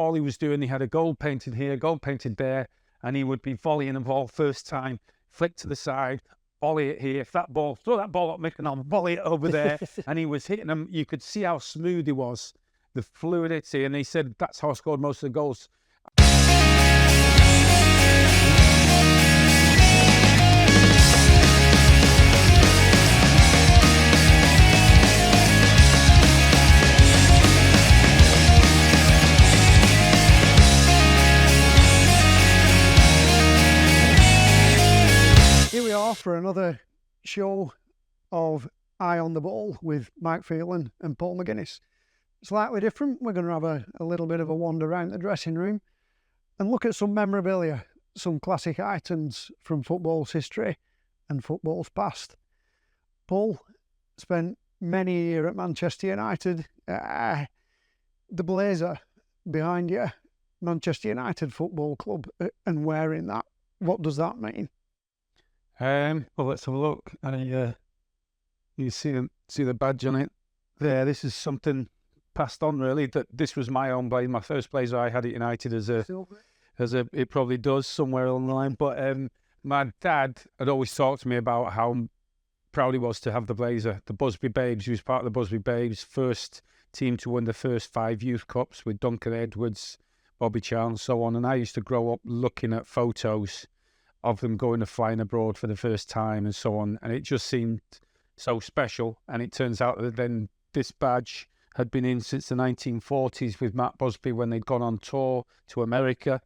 all he was doing, he had a goal painted here, goal painted there, and he would be volleying a ball first time, flick to the side, volley it here. If that ball, throw that ball up, Mick, and I'll volley it over there. And he was hitting them. You could see how smooth he was, the fluidity. And he said that's how I scored most of the goals. Here we are for another show of Eye on the Ball with Mike Phelan and Paul McGuinness. Slightly different. We're going to have a little bit of a wander around the dressing room and look at some memorabilia, some classic items from football's history and football's past. Paul spent many a year at Manchester United. The blazer behind you, Manchester United Football Club, and wearing that, what does that mean? Well, let's have a look. You see the badge on it there. This is something passed on, really. That this was my own blazer, my first blazer I had at United as a it probably does somewhere along the line. But my dad had always talked to me about how proud he was to have the blazer. The Busby Babes, he was part of the Busby Babes, first team to win the first 5 youth cups with Duncan Edwards, Bobby Charles, and so on. And I used to grow up looking at photos of them going to flying abroad for the first time and so on, and it just seemed so special. And it turns out that then this badge had been in since the 1940s with Matt Busby when they'd gone on tour to America,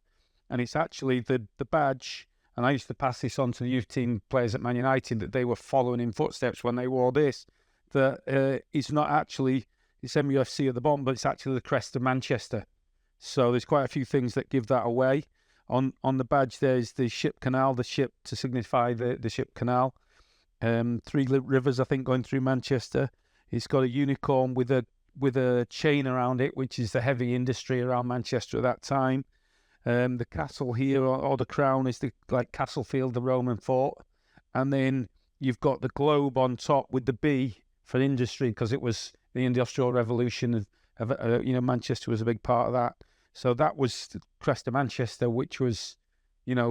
and it's actually the badge, and I used to pass this on to the youth team players at Man United, that they were following in footsteps when they wore this, that it's not actually, it's MUFC at the bottom, but it's actually the crest of Manchester. So there's quite a few things that give that away. On the badge, there's the ship canal, the ship to signify the ship canal. 3 rivers, I think, going through Manchester. It's got a unicorn with a chain around it, which is the heavy industry around Manchester at that time. The castle here, or the crown, is like Castlefield, the Roman fort. And then you've got the globe on top with the B for industry, because it was the Industrial Revolution. Manchester was a big part of that. So that was the crest of Manchester, which was,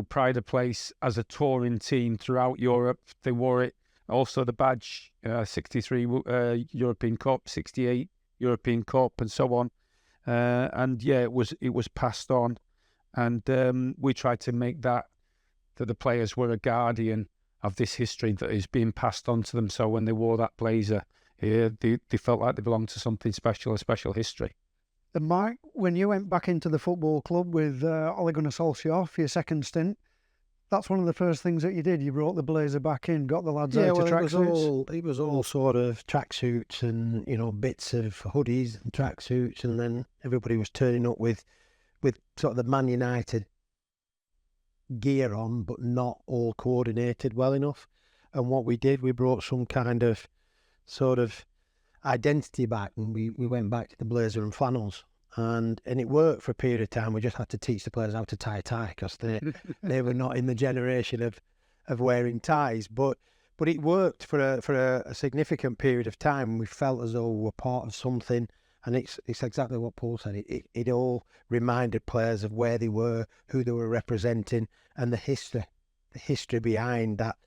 pride of place as a touring team throughout Europe. They wore it. Also the badge, 63 European Cup, 68 European Cup, and so on. It was passed on. And we tried to make that the players were a guardian of this history that is being passed on to them. So when they wore that blazer here, they felt like they belonged to something special, a special history. And Mike, when you went back into the football club with Ole Gunnar Solskjaer for your second stint, that's one of the first things that you did. You brought the blazer back in, got the lads out to tracksuits. It was all sort of tracksuits and bits of hoodies and tracksuits, and then everybody was turning up with sort of the Man United gear on, but not all coordinated well enough. And what we did, we brought some kind of sort of identity back, and we went back to the blazer and flannels, and it worked for a period of time. We just had to teach the players how to tie a tie, because they were not in the generation of wearing ties, but it worked for a significant period of time. We felt as though we were part of something, and it's exactly what Paul said. It all reminded players of where they were, who they were representing, and the history behind that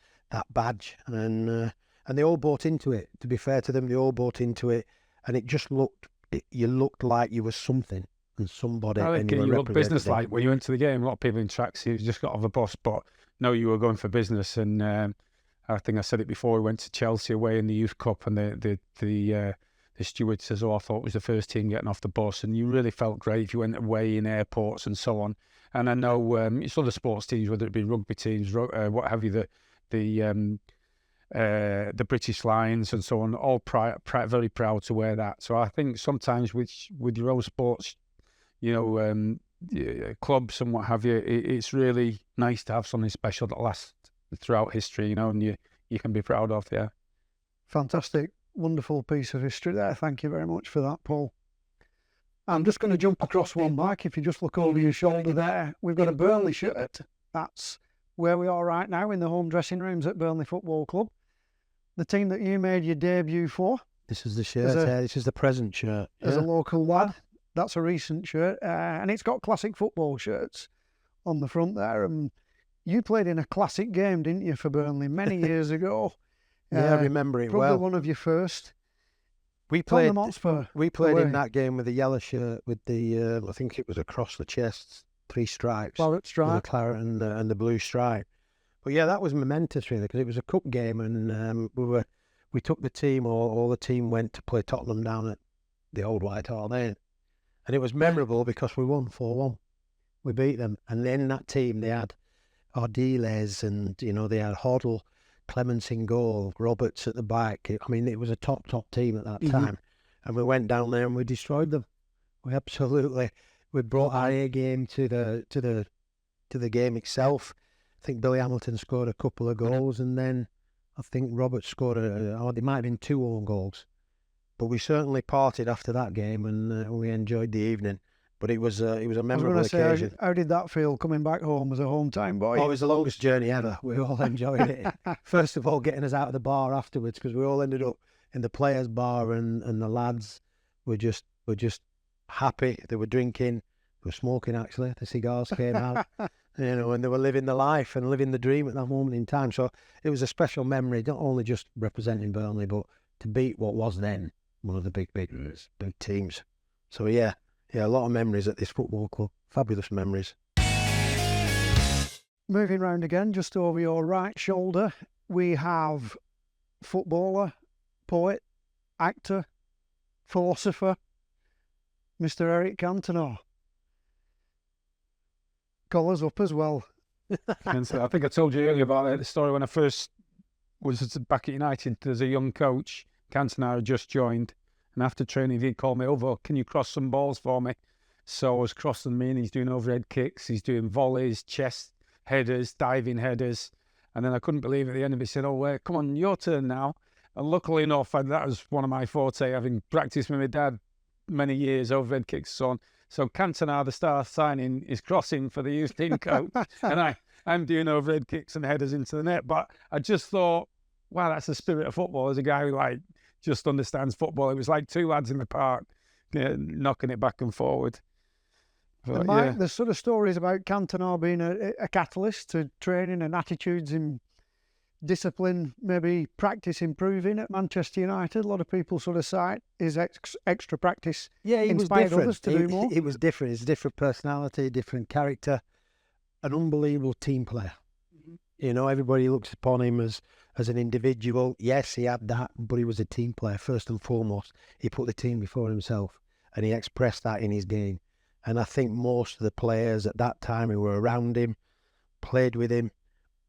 badge, and they all bought into it. To be fair to them, they all bought into it, and it just you looked like you were something and somebody. I think you looked business-like when you went to the game. A lot of people in tracksuits just got off the bus, but no, you were going for business. And I think I said it before. We went to Chelsea away in the Youth Cup, and the steward says, "Oh, I thought it was the first team getting off the bus," and you really felt great if you went away in airports and so on. And I know it's other sports teams, whether it be rugby teams, what have you, the British Lions and so on, all very proud to wear that. So I think sometimes with your own sports, clubs and what have you, it's really nice to have something special that lasts throughout history, and you can be proud of. Yeah. Fantastic, wonderful piece of history there. Thank you very much for that, Paul. I'm just going to jump across one back. If you just look over your shoulder there, we've got a Burnley shirt. That's where we are right now, in the home dressing rooms at Burnley Football Club. The team that you made your debut for. This is the shirt. This is the present shirt. As a local lad, That's a recent shirt, and it's got classic football shirts on the front there. And you played in a classic game, didn't you, for Burnley many years ago? Yeah, I remember it probably well. One of your first. We played. Tottenham Hotspur We played away. in that game with the yellow shirt with the I think it was across the chest, 3 stripes, Claret with stripe. the claret and the blue stripe. But yeah, that was momentous really because it was a cup game and we took the team, all the team went to play Tottenham down at the old White Hart Lane, and it was memorable because we won 4-1. We beat them, and then in that team they had Ardiles and they had Hoddle, Clements in goal, Roberts at the back. I mean, it was a top team at that time, and we went down there and we destroyed them. We brought our A game to the game itself. I think Billy Hamilton scored a couple of goals, and then I think Roberts scored there might have been 2 own goals. But we certainly partied after that game, and we enjoyed the evening. But it was a memorable occasion. How did that feel coming back home as a hometown boy? Oh, it was the longest journey ever. We all enjoyed it. First of all, getting us out of the bar afterwards, because we all ended up in the players' bar, and the lads were just happy. They were drinking, they were smoking actually. The cigars came out, and they were living the life and living the dream at that moment in time. So it was a special memory, not only just representing Burnley, but to beat what was then one of the big teams. So yeah, a lot of memories at this football club. Fabulous memories. Moving round again, just over your right shoulder, we have footballer, poet, actor, philosopher, Mr. Eric Cantona. Colours up as well. And so I think I told you earlier about the story when I first was back at United as a young coach. Cantona had just joined, and after training he'd call me over, can you cross some balls for me? So I was crossing them in. He's doing overhead kicks, he's doing volleys, chest headers, diving headers, and then I couldn't believe at the end of it, he said, oh, come on, your turn now. And luckily enough, that was one of my forte, having practiced with my dad many years, overhead kicks and so on. So Cantona, the star signing, is crossing for the youth team coach, and I'm doing overhead kicks and headers into the net. But I just thought, wow, that's the spirit of football. As a guy who just understands football, it was like 2 lads in the park knocking it back and forward. But, and Mike, there's sort of stories about Cantona being a catalyst to training and attitudes in discipline, maybe practice improving at Manchester United. A lot of people sort of cite his extra practice. Yeah, he was inspired different. Others to do more. He was different. He's a different personality, different character, an unbelievable team player. Everybody looks upon him as an individual. Yes, he had that, but he was a team player first and foremost. He put the team before himself, and he expressed that in his game. And I think most of the players at that time who were around him, played with him,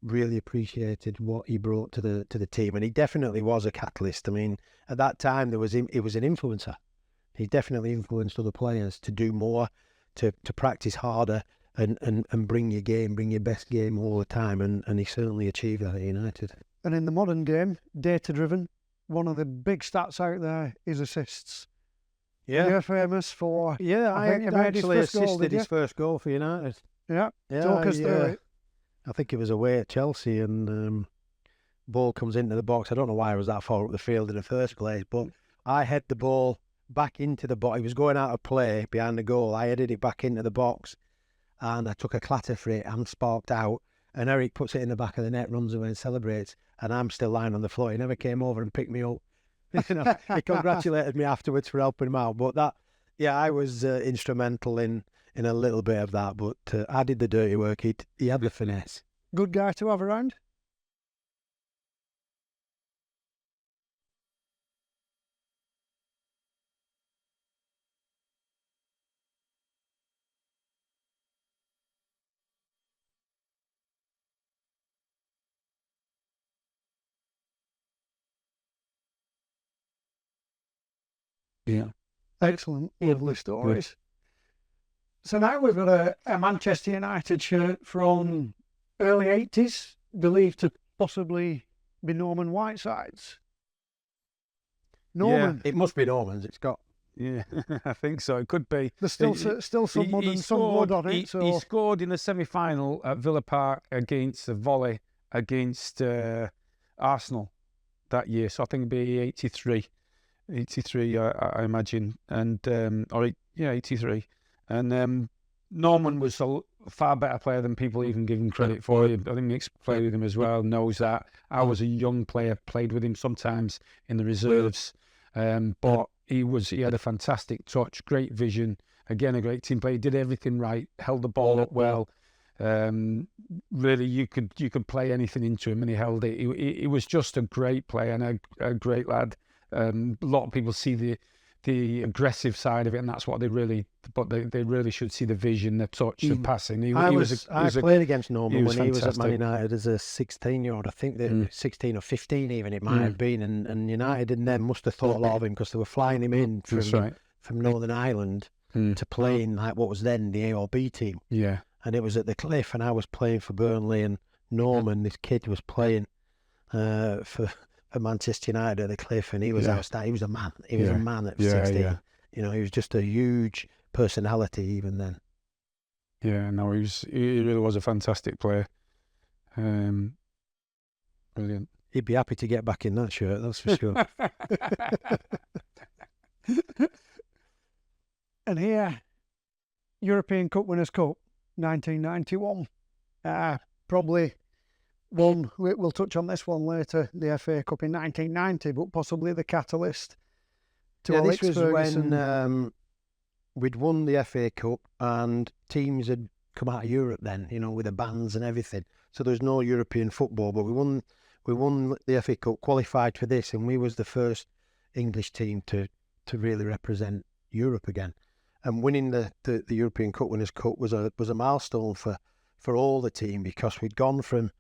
really appreciated what he brought to the team. And he definitely was a catalyst. I mean, at that time, he was an influencer. He definitely influenced other players to do more, to practice harder, and bring your best game all the time. And he certainly achieved that at United. And in the modern game, data-driven, one of the big stats out there is assists. Yeah. You're famous for... Yeah, I think you made his actually first goal, assisted did you? his first goal for United. Yeah, Yeah, talk us through it. I think it was away at Chelsea, and ball comes into the box. I don't know why I was that far up the field in the first place, but I head the ball back into the box. He was going out of play behind the goal. I headed it back into the box, and I took a clatter for it and sparked out. And Eric puts it in the back of the net, runs away and celebrates, and I'm still lying on the floor. He never came over and picked me up. He congratulated me afterwards for helping him out. But I was instrumental in a little bit of that. But I did the dirty work. He had the finesse. Good guy to have around. Yeah. Excellent, lovely stories. So now we've got a Manchester United shirt from early 80s, believed to possibly be Norman Whiteside's. Norman. Yeah, it must be Norman's. It's got... Yeah, I think so. It could be. There's still some mud and some blood on it. He scored in the semi-final at Villa Park against a volley against Arsenal that year. So I think it'd be 83, I imagine. And Yeah, 83. And Norman was a far better player than people even give him credit for. I think Mick's played with him as well, knows that. I was a young player, played with him sometimes in the reserves. But he had a fantastic touch, great vision. Again, a great team player. He did everything right, held the ball up well. Really, you could play anything into him, and he held it. He was just a great player and a great lad. A lot of people see the aggressive side of it, and that's what they really should see: the vision, the touch, the passing. I played against Norman when he was at Man United as a 16-year-old. I think that 16 or 15 even it might have been, and United and them must have thought a lot of him because they were flying him in from Northern Ireland to play in like what was then the A or B team. Yeah. And it was at the Cliff, and I was playing for Burnley, and Norman, this kid, was playing for Manchester United at the Cliff, and he was outstanding. He was a man. He was a man at 16. Yeah. You know, he was just a huge personality even then. Yeah, no, he really was a fantastic player. Brilliant. He'd be happy to get back in that shirt, that's for sure. And here, European Cup Winners' Cup, 1991. Probably one, we'll touch on this one later, the FA Cup in 1990, but possibly the catalyst to Alex this was Ferguson. when we'd won the FA Cup and teams had come out of Europe then, you know, with the bans and everything. So there was no European football, but we won the FA Cup, qualified for this, and we was the first English team to really represent Europe again. And winning the European Cup Winners' Cup was a milestone for all the team, because we'd gone from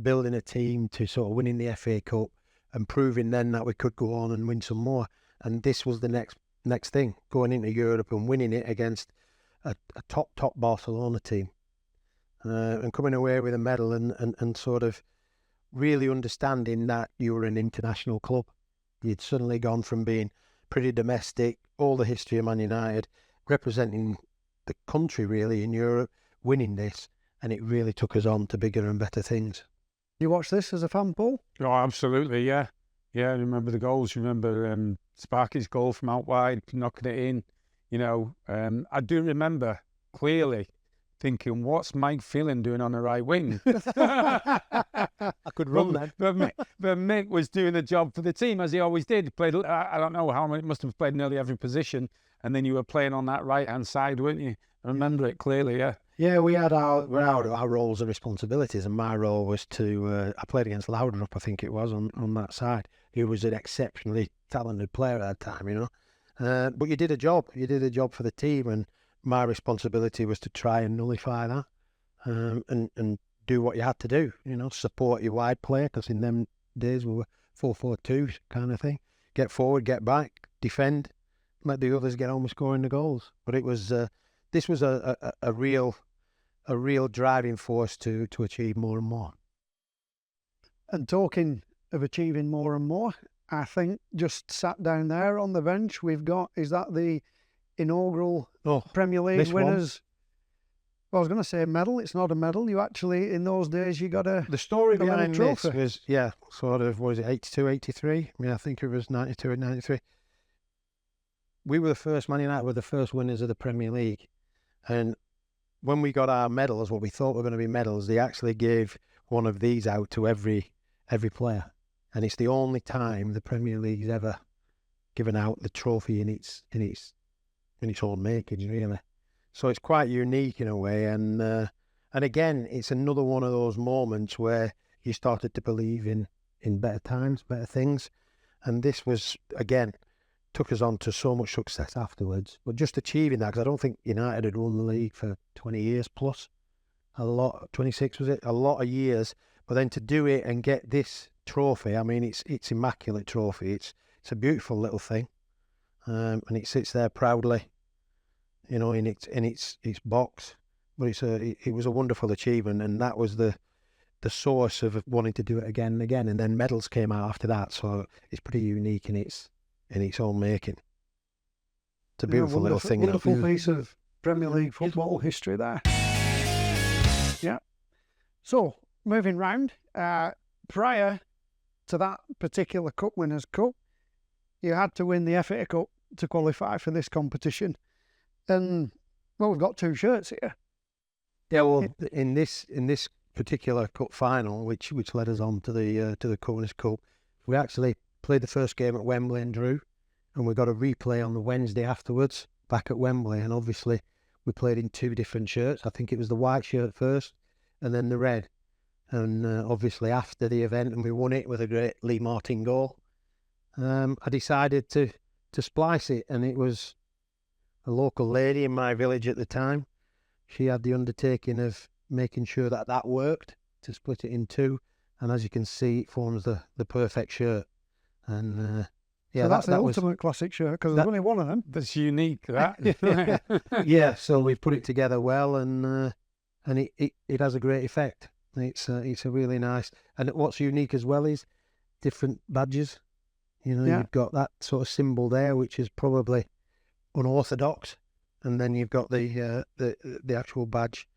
building a team to sort of winning the FA Cup and proving then that we could go on and win some more. And this was the next thing, going into Europe and winning it against a top Barcelona team, and coming away with a medal and sort of really understanding that you were an international club. You'd suddenly gone from being pretty domestic, all the history of Man United, representing the country really in Europe, winning this, and it really took us on to bigger and better things. You watch this as a fan, Paul? Oh, absolutely, yeah. Yeah, I remember the goals. Remember Sparky's goal from out wide, knocking it in. You know, I do remember clearly thinking, what's Mike Phelan doing on the right wing? I could run then. But Mick was doing the job for the team, as he always did. He played, I don't know how many, must have played nearly every position. And then you were playing on that right-hand side, weren't you? I remember it clearly, yeah. Yeah, we had our roles and responsibilities, and my role was to, I played against Loudrup, I think it was, on that side, who was an exceptionally talented player at that time, you know. But you did a job for the team, and my responsibility was to try and nullify that, and do what you had to do, you know, support your wide player, because in them days we were 4-4-2 kind of thing. Get forward, get back, defend, let the others get on with scoring the goals. But it was this was a real driving force to achieve more and more. And talking of achieving more and more, I think just sat down there on the bench, we've got, is that the inaugural Premier League winners? Well, I was going to say medal. It's not a medal. You actually, in those days, you got a... The story behind this trophy. was, sort of, was it 82, 83? I mean, I think it was 92 and 93. We were the first, Man United were the first winners of the Premier League. And when we got our medals, what we thought were going to be medals, they actually gave one of these out to every player. And it's the only time the Premier League's ever given out the trophy in its own making, really. So it's quite unique in a way. And again, it's another one of those moments where you started to believe in better times, better things. And this was, again, took us on to so much success afterwards. But just achieving that, because I don't think United had won the league for 20 years plus. 26 was it? A lot of years. But then to do it and get this trophy, I mean, it's immaculate trophy. It's a beautiful little thing. And it sits there proudly, you know, in its box. But it was a wonderful achievement, and that was the source of wanting to do it again and again. And then medals came out after that, so it's pretty unique in its own making. It's a beautiful little thing. Wonderful piece of Premier League football history there. Yeah. So moving round, prior to that particular Cup Winners' Cup, you had to win the FA Cup to qualify for this competition. And well, we've got 2 shirts here. Yeah, well, in this particular cup final, which led us on to the McGuinness Cup, we actually played the first game at Wembley and drew, and we got a replay on the Wednesday afterwards back at Wembley, and obviously we played in 2 different shirts. I think it was the white shirt first, and then the red. And obviously after the event, and we won it with a great Lee Martin goal, I decided to splice it, and it was a local lady in my village at the time. She had the undertaking of making sure that that worked, to split it in 2, and as you can see, it forms the perfect shirt. And yeah, so that's the that ultimate classic shirt, because there's only one of them. That's unique, that. Yeah, so we put it together well, and it has a great effect. It's a really nice, and what's unique as well is different badges. You know, you've got that sort of symbol there, which is probably unorthodox, and then you've got the actual badge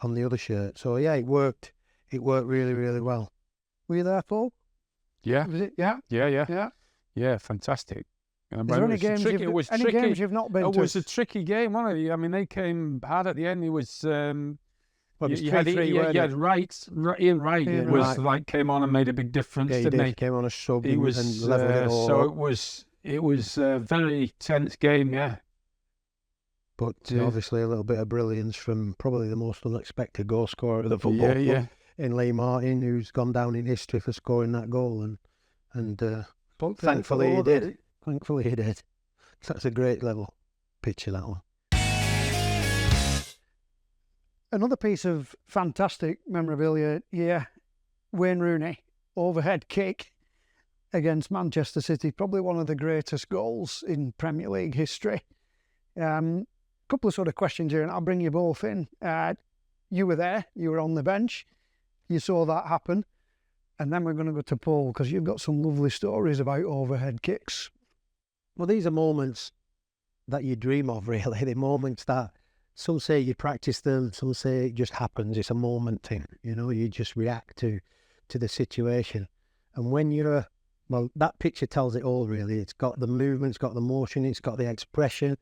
on the other shirt. So yeah, it worked really, really well. Were you there, Paul? Yeah. Was it? Yeah. Yeah, fantastic. Is there any games games you've not been to? It was a tricky game, wasn't it? I mean, they came hard at the end. It was... Well, it was you had Ian Wright came on and made a big difference, didn't he? Came on a sub and leveled it all. So it was a very tense game, yeah. But obviously a little bit of brilliance from probably the most unexpected goal scorer of the football club in Lee Martin, who's gone down in history for scoring that goal, and thankfully he did. Thankfully he did. That's a great level picture, that one. Another piece of fantastic memorabilia here, Wayne Rooney, overhead kick against Manchester City, probably one of the greatest goals in Premier League history. Couple of sort of questions here, and I'll bring you both in. You were there, you were on the bench, you saw that happen, and then we're going to go to Paul, because you've got some lovely stories about overhead kicks. Well, these are moments that you dream of, really. The moments that some say you practice them, some say it just happens. It's a moment thing, you know, you just react to the situation. And when you're that picture tells it all, really. It's got the movement, it's got the motion, it's got the expression.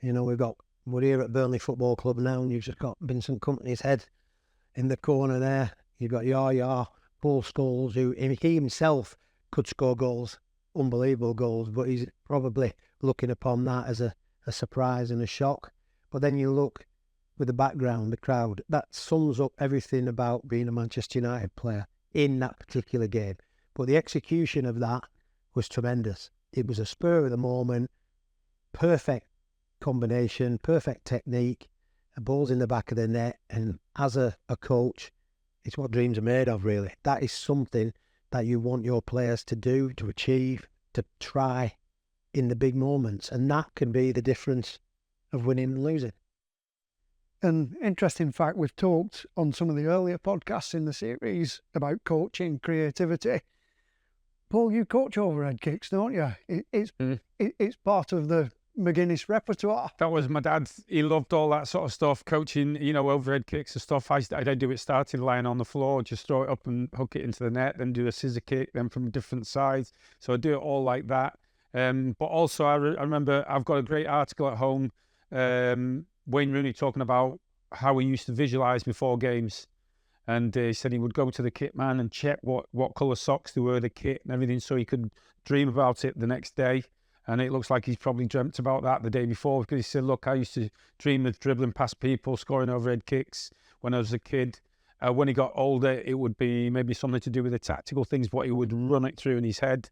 You know, we're here at Burnley Football Club now, and you've just got Vincent Kompany's head in the corner there. You've got Paul Scholes, who he himself could score goals, unbelievable goals, but he's probably looking upon that as a surprise and a shock. But then you look with the background, the crowd, that sums up everything about being a Manchester United player in that particular game. But the execution of that was tremendous. It was a spur of the moment, perfect combination, perfect technique, a ball's in the back of the net, and as a coach, it's what dreams are made of, really. That is something that you want your players to do, to achieve, to try in the big moments, and that can be the difference of winning and losing. An interesting fact, we've talked on some of the earlier podcasts in the series about coaching, creativity. Paul, you coach overhead kicks, don't you? It's part of the McGuinness repertoire. That was my dad. He loved all that sort of stuff, coaching, you know, overhead kicks and stuff. I do it starting lying on the floor, just throw it up and hook it into the net, then do a scissor kick, then from different sides. So I do it all like that. But also I remember I've got a great article at home, Wayne Rooney talking about how he used to visualise before games. And he said he would go to the kit man and check what colour socks there were, the kit and everything, so he could dream about it the next day. And it looks like he's probably dreamt about that the day before, because he said, look, I used to dream of dribbling past people, scoring overhead kicks when I was a kid. When he got older, it would be maybe something to do with the tactical things, but he would run it through in his head.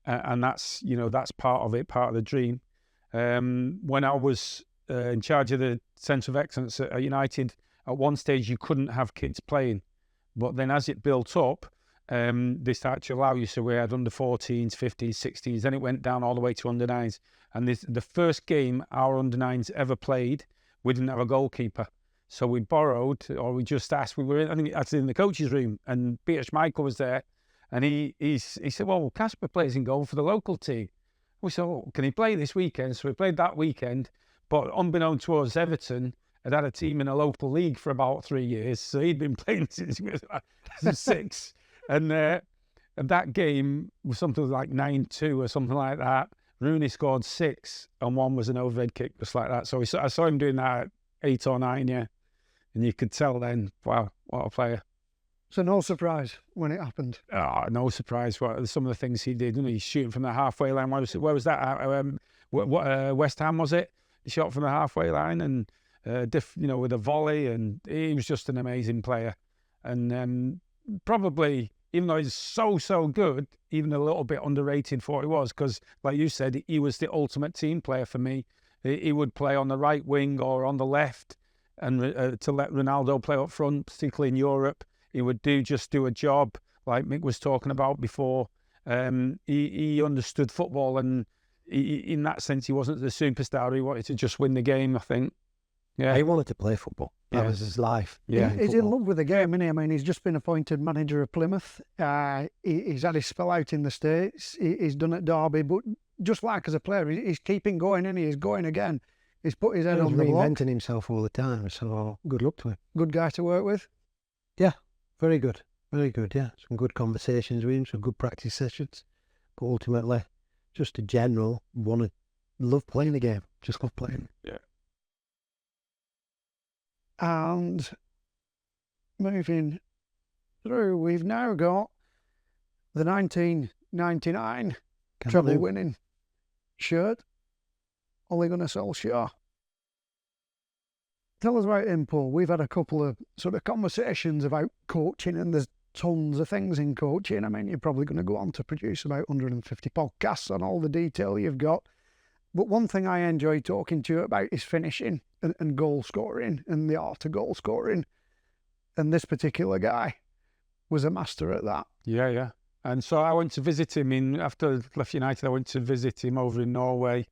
And that's, you know, that's part of it, part of the dream. When I was in charge of the Centre of Excellence at United, at one stage you couldn't have kids playing. But then as it built up, they started to allow you. So we had under 14s, 15s, 16s, then it went down all the way to under 9s. And the first game our under 9s ever played, we didn't have a goalkeeper. So we borrowed, or we just asked, we were in, I think that's in the coach's room, and Peter Schmeichel was there. And he said, well, Casper plays in goal for the local team. We said, well, can he play this weekend? So we played that weekend. But unbeknown to us, Everton had a team in a local league for about 3 years. So he'd been playing since he was 6. And that game was something like 9-2 or something like that. Rooney scored 6 and 1 was an overhead kick, just like that. So I saw him doing that at 8 or 9, yeah. And you could tell then, wow, what a player. So no surprise when it happened. Oh, no surprise. What some of the things he did, he's shooting from the halfway line. Where was that? West Ham, was it? He shot from the halfway line and, with a volley, and he was just an amazing player. And probably, even though he's so good, even a little bit underrated for what he was, because, like you said, he was the ultimate team player for me. He would play on the right wing or on the left, and to let Ronaldo play up front, particularly in Europe. He would just do a job, like Mick was talking about before. He understood football, and in that sense, he wasn't the superstar. He wanted to just win the game, I think. Yeah, He wanted to play football. That was his life. Yeah, He's in love with the game, isn't he? I mean, he's just been appointed manager of Plymouth. He's had his spell out in the States. He's done at Derby, but just like as a player, he's keeping going, and he's going again. He's put his head He's on the block. reinventing himself all the time, so good luck to him. Good guy to work with. Yeah, very good. Very good, yeah. Some good conversations with him, some good practice sessions. But ultimately, just a general, love playing the game. Just love playing. Yeah. And moving through, we've now got the 1999 treble winning shirt, Ole Gunnar Solskjaer. Tell us about him, Paul. We've had a couple of sort of conversations about coaching, and there's tons of things in coaching. I mean, you're probably going to go on to produce about 150 podcasts on all the detail you've got. But one thing I enjoy talking to you about is finishing and goal scoring and the art of goal scoring. And this particular guy was a master at that. Yeah. And so I went to visit him after I left United. I went to visit him over in Norway.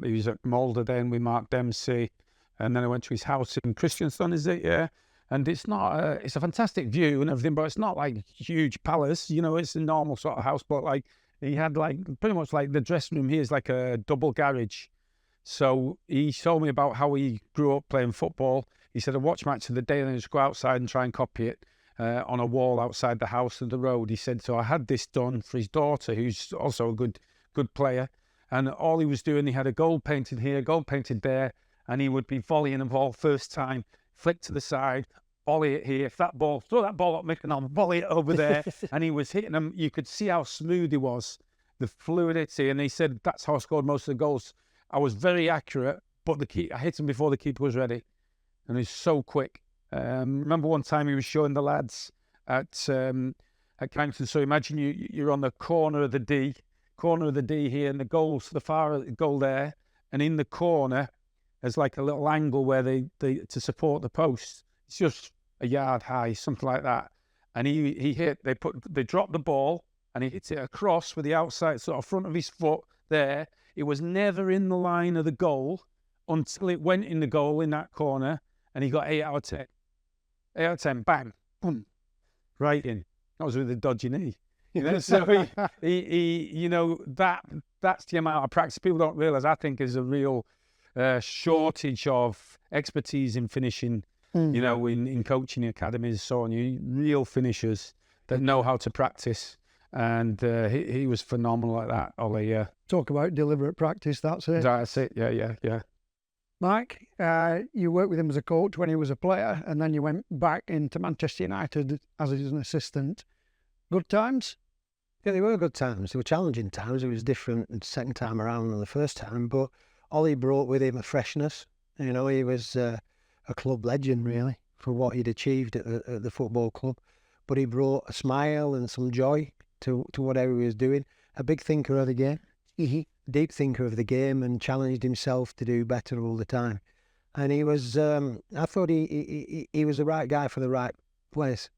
He was at Molde then with Mark Dempsey. And then I went to his house in Kristiansand, is it? Yeah. And it's a fantastic view and everything, but it's not like a huge palace. It's a normal sort of house, but like, he had pretty much like the dressing room here is like a double garage. So he told me about how he grew up playing football. He said, I watch match of the day and then just go outside and try and copy it on a wall outside the house and the road. He said, so I had this done for his daughter, who's also a good player. And all he was doing, he had a goal painted here, goal painted there, and he would be volleying the ball first time, flick to the side, volley it here, throw that ball up, Mick, and I'll volley it over there. And he was hitting them. You could see how smooth he was, the fluidity. And he said, that's how I scored most of the goals. I was very accurate, but I hit him before the keeper was ready. And he's so quick. Remember one time he was showing the lads at Carrington. So imagine you're on the corner of the D here, and the goal's the far goal there. And in the corner, there's like a little angle where they to support the post. It's just a yard high, something like that. And they dropped the ball and he hits it across with the outside sort of front of his foot there. It was never in the line of the goal until it went in the goal in that corner, and he got 8 out of 10. 8 out of 10, bang, boom, right in. That was with a dodgy knee. So he that's the amount of practice. People don't realise, I think, is a real shortage of expertise in finishing. In coaching academies, so on, real finishers that know how to practice, and he was phenomenal like that, Ole. Yeah. Talk about deliberate practice. That's it. That's it. Yeah. Mike, you worked with him as a coach when he was a player, and then you went back into Manchester United as an assistant. Good times? Yeah, they were good times. They were challenging times. It was different the second time around than the first time, but Ollie brought with him a freshness. He was a club legend, really, for what he'd achieved at the football club. But he brought a smile and some joy to whatever he was doing. A big thinker of the game, deep thinker of the game, and challenged himself to do better all the time. And he was, I thought he was the right guy for the right place.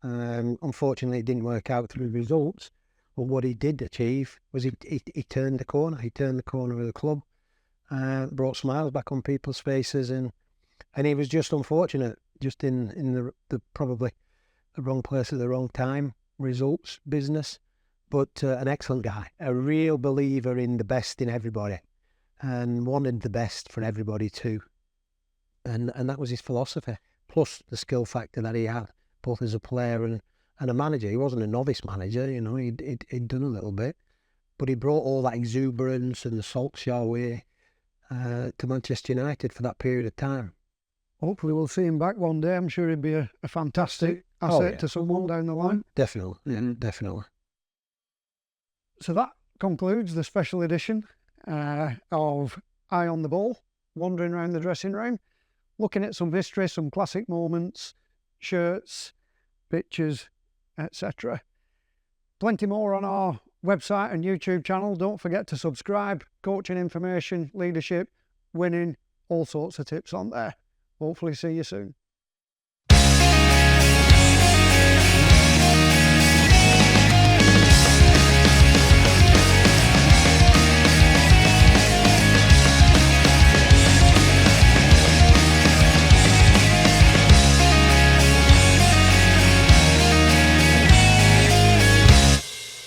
Unfortunately, it didn't work out through results. But what he did achieve was he turned the corner. He turned the corner of the club, brought smiles back on people's faces, and he was just unfortunate, just in the probably the wrong place at the wrong time, results, business, but an excellent guy, a real believer in the best in everybody, and wanted the best for everybody too. And that was his philosophy, plus the skill factor that he had, both as a player and a manager. He wasn't a novice manager, he'd done a little bit, but he brought all that exuberance and the Solskjaer way to Manchester United for that period of time. Hopefully we'll see him back one day. I'm sure he'd be a fantastic asset to someone down the line. Definitely, definitely. So that concludes the special edition of Eye on the Ball, wandering around the dressing room, looking at some history, some classic moments, shirts, pictures, etc. Plenty more on our website and YouTube channel. Don't forget to subscribe. Coaching information, leadership, winning, all sorts of tips on there. Hopefully see you soon.